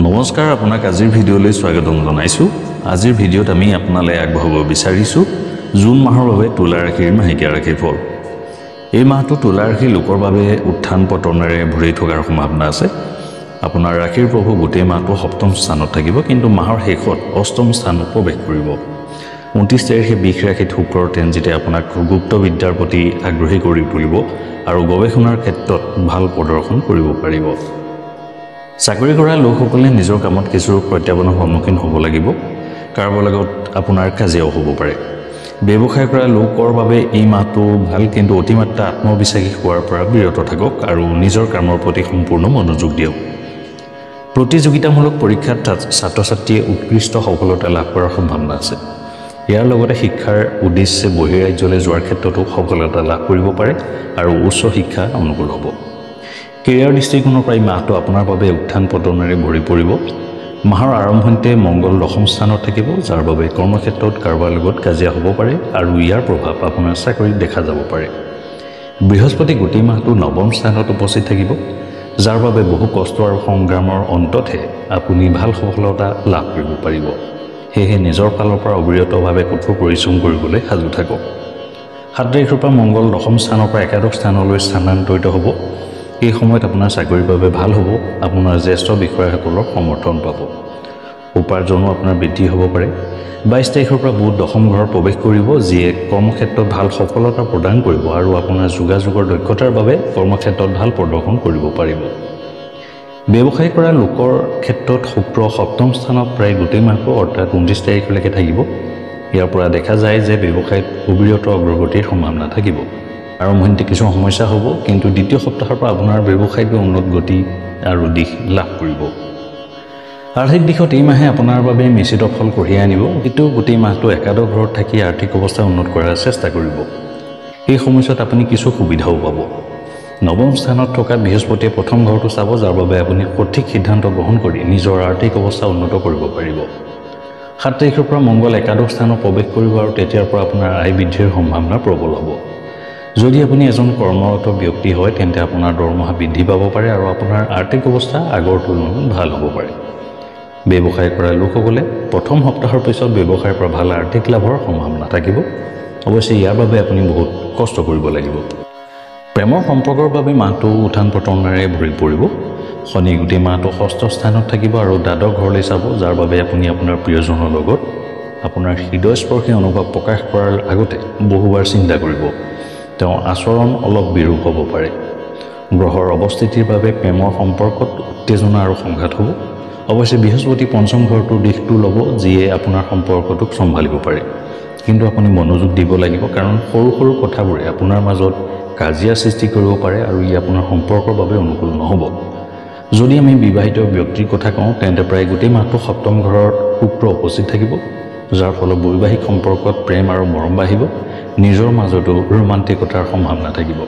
নমস্কাৰ, আপোনাক আজিৰ ভিডিঅ'লৈ স্বাগতম জনাইছোঁ। আজিৰ ভিডিঅ'ত আমি আপোনালৈ আগবঢ়াব বিচাৰিছোঁ জুন মাহৰ বাবে তুলা ৰাশিৰ মাহেকীয়া ৰাশিৰ ফল। এই মাহটো তুলা ৰাশিৰ লোকৰ বাবে উত্থান পতনেৰে ভৰি থকাৰ সম্ভাৱনা আছে। আপোনাৰ ৰাশিৰ প্ৰভু গোটেই মাহটো সপ্তম স্থানত থাকিব, কিন্তু মাহৰ শেষত অষ্টম স্থানত প্ৰৱেশ কৰিব। 29 তাৰিখে বৃষ ৰাশিত শুক্ৰৰ ট্ৰেনজিটে আপোনাক গুপ্ত বিদ্যাৰ প্ৰতি আগ্ৰহী কৰি তুলিব আৰু গৱেষণাৰ ক্ষেত্ৰত ভাল প্ৰদৰ্শন কৰিব পাৰিব। চাকৰি কৰা লোকসকলে নিজৰ কামত কিছু প্ৰত্যাহ্বানৰ সন্মুখীন হ'ব লাগিব। কাৰোবাৰ লগত আপোনাৰ কাজিয়াও হ'ব পাৰে। ব্যৱসায় কৰা লোকৰ বাবে এই মাহটো ভাল, কিন্তু অতিমাত্ৰা আত্মবিশ্বাসী হোৱাৰ পৰা বিৰত থাকক আৰু নিজৰ কামৰ প্ৰতি সম্পূৰ্ণ মনোযোগ দিয়ক। প্ৰতিযোগিতামূলক পৰীক্ষাত ছাত্ৰ ছাত্ৰীয়ে উৎকৃষ্ট সফলতা লাভ কৰাৰ সম্ভাৱনা আছে। ইয়াৰ লগতে শিক্ষাৰ উদ্দেশ্যে বহিৰাজ্যলৈ যোৱাৰ ক্ষেত্ৰতো সফলতা লাভ কৰিব পাৰে আৰু উচ্চ শিক্ষা অনুকূল হ'ব। কেৰিয়াৰ দৃষ্টিকোণৰ পৰা এই মাহটো আপোনাৰ বাবে উত্থান পতনেৰে ভৰি পৰিব। মাহৰ আৰম্ভণিতে মংগল দশম স্থানত থাকিব, যাৰ বাবে কৰ্মক্ষেত্ৰত কাৰোবাৰ লগত কাজিয়া হ'ব পাৰে আৰু ইয়াৰ প্ৰভাৱ আপোনাৰ চাকৰিত দেখা যাব পাৰে। বৃহস্পতি গোটেই মাহটো নৱম স্থানত উপস্থিত থাকিব, যাৰ বাবে বহু কষ্ট আৰু সংগ্ৰামৰ অন্ততহে আপুনি ভাল সফলতা লাভ কৰিব পাৰিব। সেয়েহে নিজৰ ফালৰ পৰা অবিৰতভাৱে কঠোৰ পৰিশ্ৰম কৰিবলৈ সাজু থাকক। 7 তাৰিখৰ পৰা মংগল দশম স্থানৰ পৰা একাদশ স্থানলৈ স্থানান্তৰিত হ'ব। এই সময়ত আপোনাৰ চাকৰিৰ বাবে ভাল হ'ব। আপোনাৰ জ্যেষ্ঠ বিষয়াসকলৰ সমৰ্থন পাব। উপাৰ্জনো আপোনাৰ বৃদ্ধি হ'ব পাৰে। 22 তাৰিখৰ পৰা বুধ দশম ঘৰত প্ৰৱেশ কৰিব, যিয়ে কৰ্মক্ষেত্ৰত ভাল সফলতা প্ৰদান কৰিব আৰু আপোনাৰ যোগাযোগৰ দক্ষতাৰ বাবে কৰ্মক্ষেত্ৰত ভাল প্ৰদৰ্শন কৰিব পাৰিব। ব্যৱসায় কৰা লোকৰ ক্ষেত্ৰত শুক্ৰ সপ্তম স্থানত প্ৰায় গোটেই মাহটো অৰ্থাৎ 29 তাৰিখলৈকে থাকিব। ইয়াৰ পৰা দেখা যায় যে ব্যৱসায়ত অবিৰত অগ্ৰগতিৰ সম্ভাৱনা থাকিব। আৰম্ভণিতে কিছু সমস্যা হ'ব, কিন্তু দ্বিতীয় সপ্তাহৰ পৰা আপোনাৰ ব্যৱসায়টো উন্নত গতি আৰু দিশ লাভ কৰিব। আৰ্থিক দিশত এই মাহে আপোনাৰ বাবে নিশ্চিত ফল কঢ়িয়াই আনিব, কিন্তু গোটেই মাহটো একাদশ ঘৰত থাকি আৰ্থিক অৱস্থা উন্নত কৰাৰ চেষ্টা কৰিব। এই সময়ছোৱাত আপুনি কিছু সুবিধাও পাব। নৱম স্থানত থকা বৃহস্পতিয়ে প্ৰথম ঘৰটো চাব, যাৰ বাবে আপুনি সঠিক সিদ্ধান্ত গ্ৰহণ কৰি নিজৰ আৰ্থিক অৱস্থা উন্নত কৰিব পাৰিব। 7 তাৰিখৰ পৰা মংগল একাদশ স্থানত প্ৰৱেশ কৰিব আৰু তেতিয়াৰ পৰা আপোনাৰ আয় বৃদ্ধিৰ সম্ভাৱনা প্ৰবল হ'ব। যদি আপুনি এজন কৰ্মৰত ব্যক্তি হয়, তেন্তে আপোনাৰ দৰমহা বৃদ্ধি পাব পাৰে আৰু আপোনাৰ আৰ্থিক অৱস্থা আগৰ তুলনাত ভাল হ'ব পাৰে। ব্যৱসায় কৰা লোকসকলে প্ৰথম সপ্তাহৰ পিছত ব্যৱসায়ৰ পৰা ভাল আৰ্থিক লাভৰ সম্ভাৱনা থাকিব। অৱশ্যে ইয়াৰ বাবে আপুনি বহুত কষ্ট কৰিব লাগিব। প্ৰেমৰ সম্পৰ্কৰ বাবে মাহটো উত্থান পতনেৰে ভৰি পৰিব। শনি গোটেই মাহটো ষষ্ঠ স্থানত থাকিব আৰু দ্বাদশ ঘৰলৈ চাব, যাৰ বাবে আপুনি আপোনাৰ প্ৰিয়জনৰ লগত আপোনাৰ হৃদয়স্পৰ্শী অনুভৱ প্ৰকাশ কৰাৰ আগতে বহুবাৰ চিন্তা কৰিব। তেওঁৰ আচৰণ অলপ বিৰূপ হ'ব পাৰে। গ্ৰহৰ অৱস্থিতিৰ বাবে প্ৰেমৰ সম্পৰ্কত উত্তেজনা আৰু সংঘাত হ'ব। অৱশ্যে বৃহস্পতি পঞ্চম ঘৰটোৰ দিশটো ল'ব, যিয়ে আপোনাৰ সম্পৰ্কটোক চম্ভালিব পাৰে। কিন্তু আপুনি মনোযোগ দিব লাগিব, কাৰণ সৰু সৰু কথাবোৰে আপোনাৰ মাজত কাজিয়া সৃষ্টি কৰিব পাৰে আৰু ই আপোনাৰ সম্পৰ্কৰ বাবে অনুকূল নহ'ব। যদি আমি বিবাহিত ব্যক্তিৰ কথা কওঁ, তেন্তে প্ৰায় গোটেই মাহটো সপ্তম ঘৰত শুক্ৰ উপস্থিত থাকিব, যাৰ ফলত বৈবাহিক সম্পৰ্কত প্ৰেম আৰু মৰম বাঢ়িব। নিজৰ মাজতো ৰোমান্টিকতাৰ সম্ভাৱনা থাকিব।